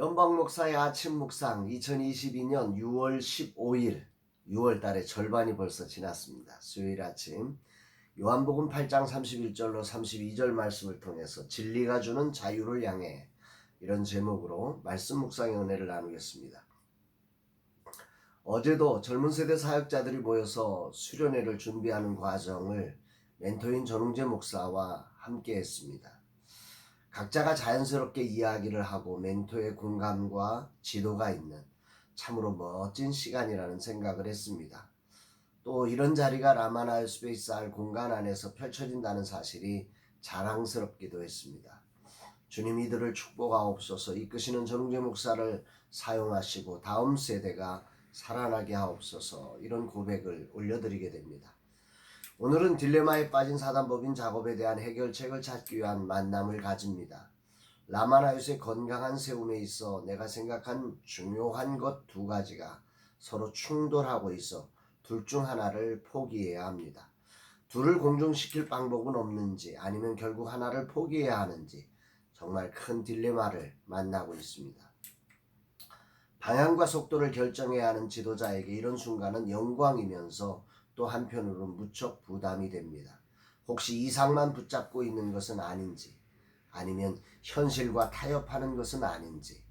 연방 목사의 아침 묵상 2022년 6월 15일 6월 달의 절반이 벌써 지났습니다. 수요일 아침 요한복음 8장 31절로 32절 말씀을 통해서 진리가 주는 자유를 향해 이런 제목으로 말씀 묵상의 은혜를 나누겠습니다. 어제도 젊은 세대 사역자들이 모여서 수련회를 준비하는 과정을 멘토인 전웅재 목사와 함께 했습니다. 각자가 자연스럽게 이야기를 하고 멘토의 공감과 지도가 있는 참으로 멋진 시간이라는 생각을 했습니다. 또 이런 자리가 라마나 스페이스 R 공간 안에서 펼쳐진다는 사실이 자랑스럽기도 했습니다. 주님 이들을 축복하옵소서. 이끄시는 전웅재 목사를 사용하시고 다음 세대가 살아나게 하옵소서. 이런 고백을 올려드리게 됩니다. 오늘은 딜레마에 빠진 사단법인 작업에 대한 해결책을 찾기 위한 만남을 가집니다. 라마나얏의 건강한 세움에 있어 내가 생각한 중요한 것 두 가지가 서로 충돌하고 있어 둘 중 하나를 포기해야 합니다. 둘을 공존시킬 방법은 없는지 아니면 결국 하나를 포기해야 하는지 정말 큰 딜레마를 만나고 있습니다. 방향과 속도를 결정해야 하는 지도자에게 이런 순간은 영광이면서 또 한편으로는 무척 부담이 됩니다. 혹시 이상만 붙잡고 있는 것은 아닌지 아니면 현실과 타협하는 것은 아닌지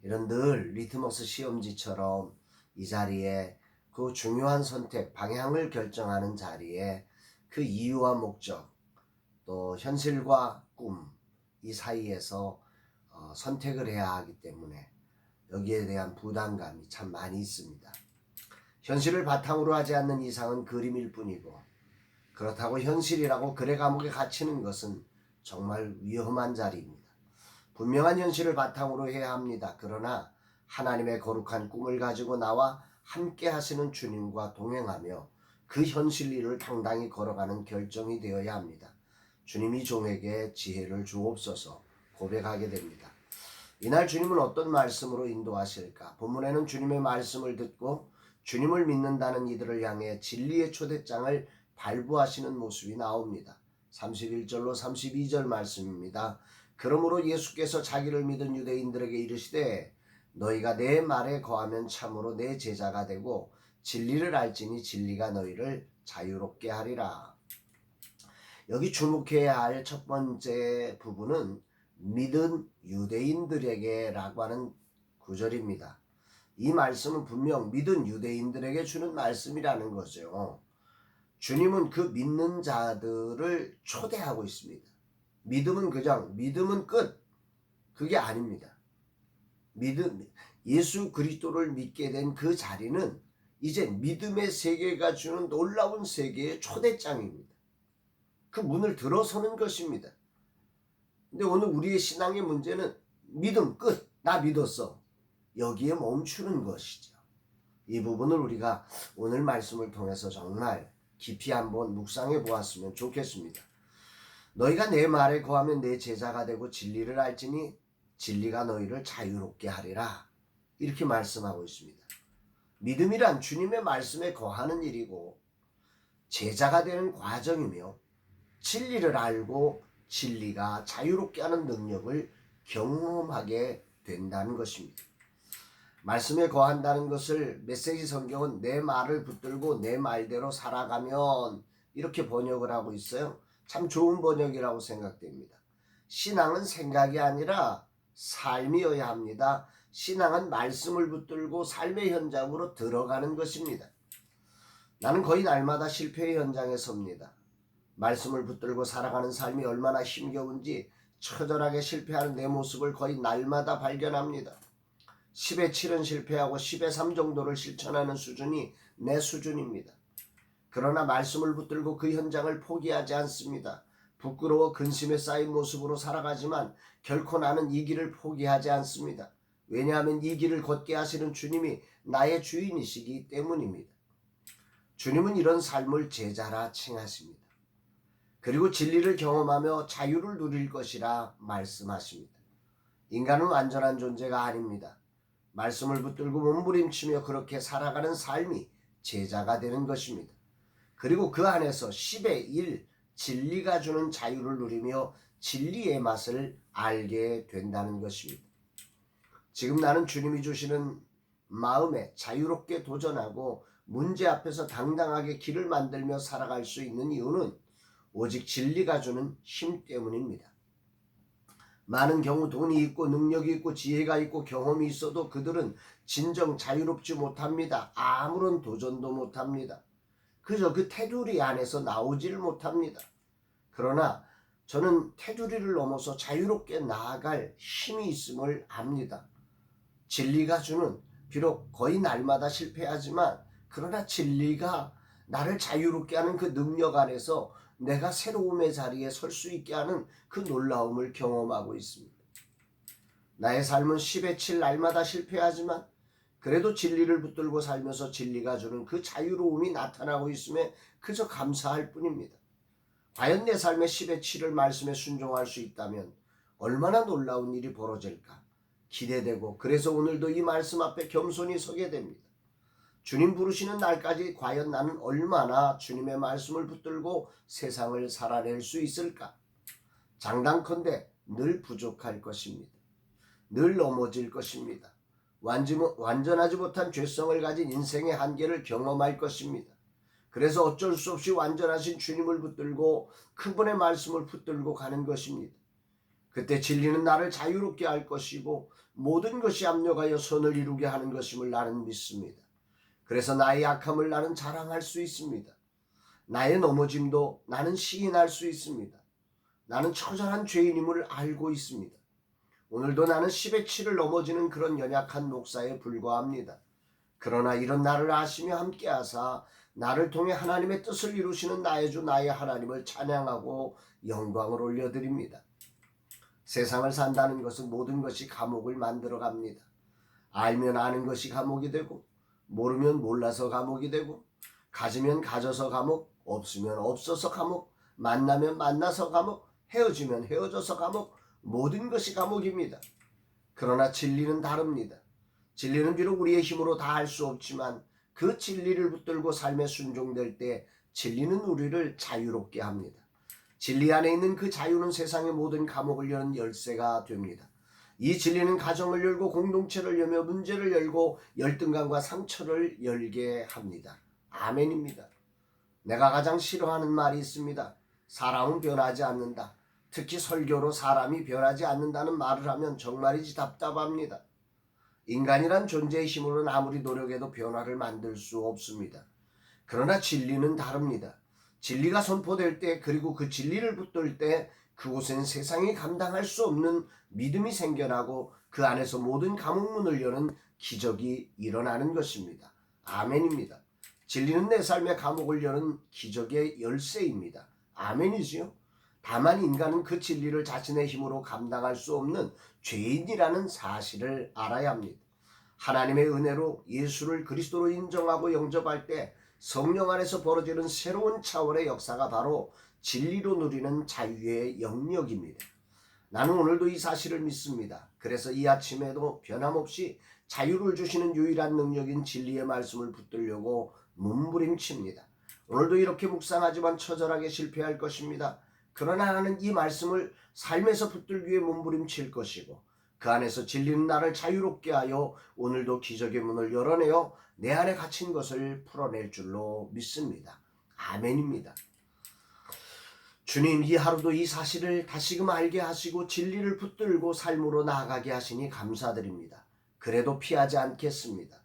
이런 늘 리트머스 시험지처럼 이 자리에 그 중요한 선택, 방향을 결정하는 자리에 그 이유와 목적 또 현실과 꿈 이 사이에서 선택을 해야 하기 때문에 여기에 대한 부담감이 참 많이 있습니다. 현실을 바탕으로 하지 않는 이상은 그림일 뿐이고 그렇다고 현실이라고 글의 감옥에 갇히는 것은 정말 위험한 자리입니다. 분명한 현실을 바탕으로 해야 합니다. 그러나 하나님의 거룩한 꿈을 가지고 나와 함께 하시는 주님과 동행하며 그 현실 일을 당당히 걸어가는 결정이 되어야 합니다. 주님이 종에게 지혜를 주옵소서 고백하게 됩니다. 이날 주님은 어떤 말씀으로 인도하실까? 본문에는 주님의 말씀을 듣고 주님을 믿는다는 이들을 향해 진리의 초대장을 발부하시는 모습이 나옵니다. 31절로 32절 말씀입니다. 그러므로 예수께서 자기를 믿은 유대인들에게 이르시되 너희가 내 말에 거하면 참으로 내 제자가 되고 진리를 알지니 진리가 너희를 자유롭게 하리라. 여기 주목해야 할 첫 번째 부분은 믿은 유대인들에게 라고 하는 구절입니다. 이 말씀은 분명 믿은 유대인들에게 주는 말씀이라는 거죠. 주님은 그 믿는 자들을 초대하고 있습니다. 믿음은 그냥 믿음은 끝. 그게 아닙니다. 예수 그리스도를 믿게 된 그 자리는 이제 믿음의 세계가 주는 놀라운 세계의 초대장입니다. 그 문을 들어서는 것입니다. 근데 오늘 우리의 신앙의 문제는 믿음 끝. 나 믿었어. 여기에 멈추는 것이죠. 이 부분을 우리가 오늘 말씀을 통해서 정말 깊이 한번 묵상해 보았으면 좋겠습니다. 너희가 내 말에 거하면 내 제자가 되고 진리를 알지니 진리가 너희를 자유롭게 하리라. 이렇게 말씀하고 있습니다. 믿음이란 주님의 말씀에 거하는 일이고 제자가 되는 과정이며 진리를 알고 진리가 자유롭게 하는 능력을 경험하게 된다는 것입니다. 말씀에 거한다는 것을 메시지 성경은 내 말을 붙들고 내 말대로 살아가면 이렇게 번역을 하고 있어요. 참 좋은 번역이라고 생각됩니다. 신앙은 생각이 아니라 삶이어야 합니다. 신앙은 말씀을 붙들고 삶의 현장으로 들어가는 것입니다. 나는 거의 날마다 실패의 현장에 섭니다. 말씀을 붙들고 살아가는 삶이 얼마나 힘겨운지 처절하게 실패하는 내 모습을 거의 날마다 발견합니다. 10에 7은 실패하고 10에 3 정도를 실천하는 수준이 내 수준입니다. 그러나 말씀을 붙들고 그 현장을 포기하지 않습니다. 부끄러워 근심에 쌓인 모습으로 살아가지만 결코 나는 이 길을 포기하지 않습니다. 왜냐하면 이 길을 걷게 하시는 주님이 나의 주인이시기 때문입니다. 주님은 이런 삶을 제자라 칭하십니다. 그리고 진리를 경험하며 자유를 누릴 것이라 말씀하십니다. 인간은 완전한 존재가 아닙니다. 말씀을 붙들고 몸부림치며 그렇게 살아가는 삶이 제자가 되는 것입니다. 그리고 그 안에서 10의 1 진리가 주는 자유를 누리며 진리의 맛을 알게 된다는 것입니다. 지금 나는 주님이 주시는 마음에 자유롭게 도전하고 문제 앞에서 당당하게 길을 만들며 살아갈 수 있는 이유는 오직 진리가 주는 힘 때문입니다. 많은 경우 돈이 있고 능력이 있고 지혜가 있고 경험이 있어도 그들은 진정 자유롭지 못합니다. 아무런 도전도 못합니다. 그저 그 테두리 안에서 나오지를 못합니다. 그러나 저는 테두리를 넘어서 자유롭게 나아갈 힘이 있음을 압니다. 진리가 주는, 비록 거의 날마다 실패하지만 그러나 진리가 나를 자유롭게 하는 그 능력 안에서 내가 새로움의 자리에 설 수 있게 하는 그 놀라움을 경험하고 있습니다. 나의 삶은 10의 7 날마다 실패하지만 그래도 진리를 붙들고 살면서 진리가 주는 그 자유로움이 나타나고 있음에 그저 감사할 뿐입니다. 과연 내 삶의 10의 7을 말씀에 순종할 수 있다면 얼마나 놀라운 일이 벌어질까 기대되고, 그래서 오늘도 이 말씀 앞에 겸손히 서게 됩니다. 주님 부르시는 날까지 과연 나는 얼마나 주님의 말씀을 붙들고 세상을 살아낼 수 있을까? 장담컨대 늘 부족할 것입니다. 늘 넘어질 것입니다. 완전하지 못한 죄성을 가진 인생의 한계를 경험할 것입니다. 그래서 어쩔 수 없이 완전하신 주님을 붙들고 그분의 말씀을 붙들고 가는 것입니다. 그때 진리는 나를 자유롭게 할 것이고 모든 것이 합력하여 선을 이루게 하는 것임을 나는 믿습니다. 그래서 나의 약함을 나는 자랑할 수 있습니다. 나의 넘어짐도 나는 시인할 수 있습니다. 나는 처절한 죄인임을 알고 있습니다. 오늘도 나는 10의 7을 넘어지는 그런 연약한 목사에 불과합니다. 그러나 이런 나를 아시며 함께하사 나를 통해 하나님의 뜻을 이루시는 나의 주 나의 하나님을 찬양하고 영광을 올려드립니다. 세상을 산다는 것은 모든 것이 감옥을 만들어 갑니다. 알면 아는 것이 감옥이 되고, 모르면 몰라서 감옥이 되고, 가지면 가져서 감옥, 없으면 없어서 감옥, 만나면 만나서 감옥, 헤어지면 헤어져서 감옥, 모든 것이 감옥입니다. 그러나 진리는 다릅니다. 진리는 비록 우리의 힘으로 다 할 수 없지만 그 진리를 붙들고 삶에 순종될 때 진리는 우리를 자유롭게 합니다. 진리 안에 있는 그 자유는 세상의 모든 감옥을 여는 열쇠가 됩니다. 이 진리는 가정을 열고 공동체를 열며 문제를 열고 열등감과 상처를 열게 합니다. 아멘입니다. 내가 가장 싫어하는 말이 있습니다. 사람은 변하지 않는다. 특히 설교로 사람이 변하지 않는다는 말을 하면 정말이지 답답합니다. 인간이란 존재의 힘으로는 아무리 노력해도 변화를 만들 수 없습니다. 그러나 진리는 다릅니다. 진리가 선포될 때, 그리고 그 진리를 붙들 때 그곳엔 세상이 감당할 수 없는 믿음이 생겨나고 그 안에서 모든 감옥문을 여는 기적이 일어나는 것입니다. 아멘입니다. 진리는 내 삶의 감옥을 여는 기적의 열쇠입니다. 아멘이지요. 다만 인간은 그 진리를 자신의 힘으로 감당할 수 없는 죄인이라는 사실을 알아야 합니다. 하나님의 은혜로 예수를 그리스도로 인정하고 영접할 때 성령 안에서 벌어지는 새로운 차원의 역사가 바로 진리로 누리는 자유의 영역입니다. 나는 오늘도 이 사실을 믿습니다. 그래서 이 아침에도 변함없이 자유를 주시는 유일한 능력인 진리의 말씀을 붙들려고 몸부림칩니다. 오늘도 이렇게 묵상하지만 처절하게 실패할 것입니다. 그러나 나는 이 말씀을 삶에서 붙들기 위해 몸부림칠 것이고, 그 안에서 진리는 나를 자유롭게 하여 오늘도 기적의 문을 열어내어 내 안에 갇힌 것을 풀어낼 줄로 믿습니다. 아멘입니다. 주님, 이 하루도 이 사실을 다시금 알게 하시고 진리를 붙들고 삶으로 나아가게 하시니 감사드립니다. 그래도 피하지 않겠습니다.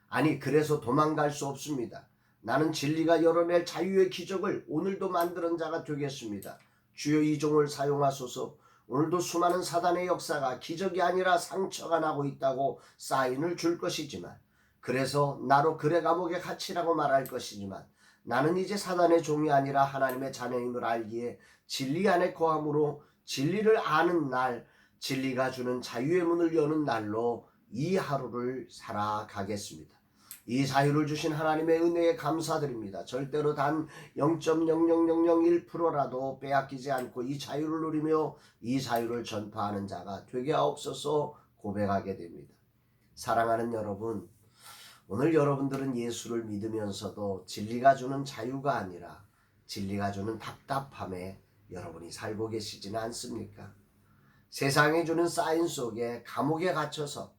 아니, 그래서 도망갈 수 없습니다. 나는 진리가 열어낼 자유의 기적을 오늘도 만드는 자가 되겠습니다. 주여, 이 종을 사용하소서. 오늘도 수많은 사단의 역사가 기적이 아니라 상처가 나고 있다고 사인을 줄 것이지만, 그래서 나로 그래 감옥에 갇히라고 말할 것이지만, 나는 이제 사단의 종이 아니라 하나님의 자녀임을 알기에 진리 안에 거함으로 진리를 아는 날, 진리가 주는 자유의 문을 여는 날로 이 하루를 살아가겠습니다. 이 자유를 주신 하나님의 은혜에 감사드립니다. 절대로 단 0.00001%라도 빼앗기지 않고 이 자유를 누리며 이 자유를 전파하는 자가 되게 하옵소서 고백하게 됩니다. 사랑하는 여러분, 오늘 여러분들은 예수를 믿으면서도 진리가 주는 자유가 아니라 진리가 주는 답답함에 여러분이 살고 계시지는 않습니까? 세상이 주는 사인 속에 감옥에 갇혀서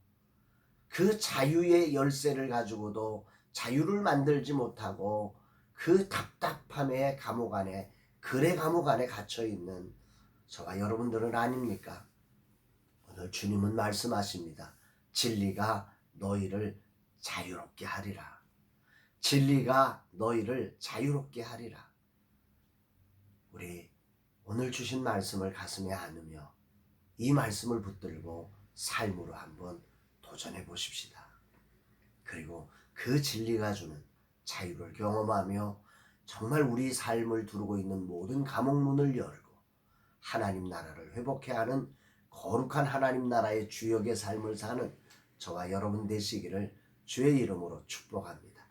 그 자유의 열쇠를 가지고도 자유를 만들지 못하고 그 답답함의 감옥 안에, 글의 감옥 안에 갇혀 있는 저와 여러분들은 아닙니까? 오늘 주님은 말씀하십니다. 진리가 너희를 자유롭게 하리라. 진리가 너희를 자유롭게 하리라. 우리 오늘 주신 말씀을 가슴에 안으며 이 말씀을 붙들고 삶으로 한번 도전해 보십시다. 그리고 그 진리가 주는 자유를 경험하며 정말 우리 삶을 두르고 있는 모든 감옥문을 열고 하나님 나라를 회복해 하는 거룩한 하나님 나라의 주역의 삶을 사는 저와 여러분 되시기를 주의 이름으로 축복합니다.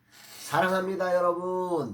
사랑합니다, 여러분.